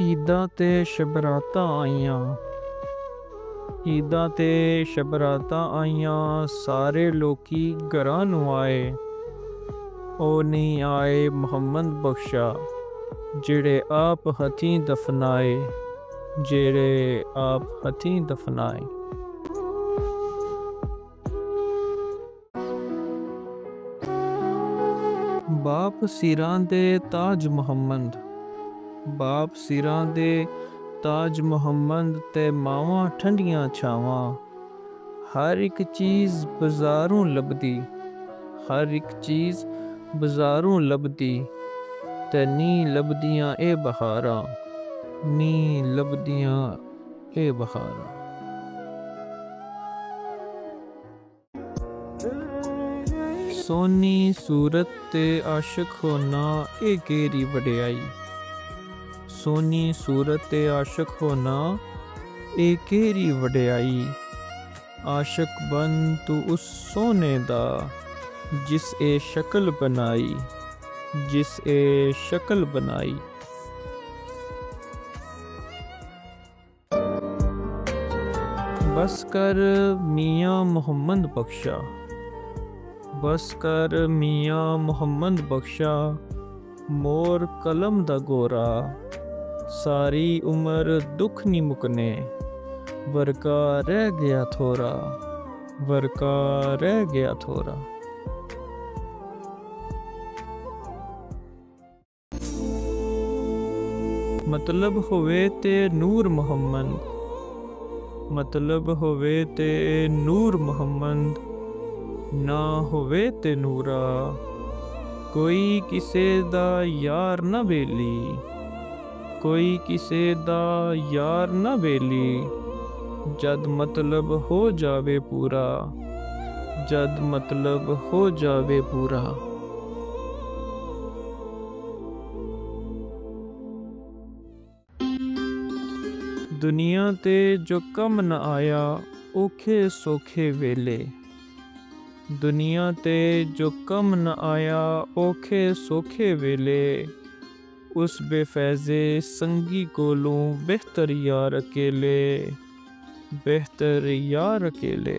ਈਦਾਂ ਤੇ ਸ਼ਬਰਾਤਾਂ ਆਈਆਂ, ਈਦਾਂ ਤੇ ਸ਼ਬਰਾਤਾਂ ਆਈਆਂ, ਸਾਰੇ ਲੋਕੀ ਘਰਾਂ ਨੂੰ ਆਏ। ਉਹ ਨਹੀਂ ਆਏ ਮੁਹੰਮਦ ਬਖਸ਼ਾ, ਜਿਹੜੇ ਆਪ ਹੱਥੀਂ ਦਫਨਾਏ, ਜਿਹੜੇ ਆਪ ਹੱਥੀਂ ਦਫਨਾਏ। ਬਾਪ ਸਿਰਾਂ ਦੇ ਤਾਜ ਮੁਹੰਮਦ, ਬਾਪ ਸਿਰਾਂ ਦੇ ਤਾਜ ਮੁਹੰਮਦ ਤੇ ਮਾਵਾਂ ਠੰਡੀਆਂ ਛਾਵਾਂ। ਹਰ ਇੱਕ ਚੀਜ਼ ਬਾਜ਼ਾਰੋਂ ਲੱਭਦੀ, ਹਰ ਇੱਕ ਚੀਜ਼ ਬਾਜ਼ਾਰੋਂ ਲੱਭਦੀ, ਤੇ ਨੀ ਲੱਭਦੀਆਂ ਇਹ ਬਹਾਰਾਂ, ਨੀ ਲੱਭਦੀਆਂ ਇਹ ਬਹਾਰਾਂ। ਸੋਹਣੀ ਸੂਰਤ ਤੇ ਆਸ਼ਿਕ ਹੋਣਾ ਇਹ ਕਿਹੜੀ ਵਡਿਆਈ, ਸੋਹਣੀ ਸੂਰਤ ਤੇ ਆਸ਼ਿਕ ਹੋਣਾ ਇਹ ਕਿਹੜੀ ਵਡਿਆਈ। ਆਸ਼ਿਕ ਬਨ ਤੂੰ ਉਸ ਸੋਹਣੇ ਦਾ, ਜਿਸ ਇਹ ਸ਼ਕਲ ਬਣਾਈ, ਜਿਸ ਇਹ ਸ਼ਕਲ ਬਣਾਈ। बस कर मियाँ मोहम्मद बख्शा, बस कर मियाँ मोहम्मद बख्शा, मोर कलम दा गोरा। सारी उम्र दुख नी मुकने, वर्का रह गया थोड़ा, वर्का रह गया थोड़ा। मतलब होवे ते नूर मोहम्मद, मतलब होवे ते नूर मोहम्मद, ना होवे ते नूरा। कोई किसे दा यार ना बेली, कोई किसे दा यार ना बेली। जद मतलब हो जावे पूरा, जद मतलब हो जावे पूरा। दुनिया ते जो कम न आया औखे सौखे वेले, दुनिया ते जो कम न आया औखे सौखे वेले। उस बेफैज़े संगी कोलों बेहतर यार अकेले, बेहतर यार अकेले।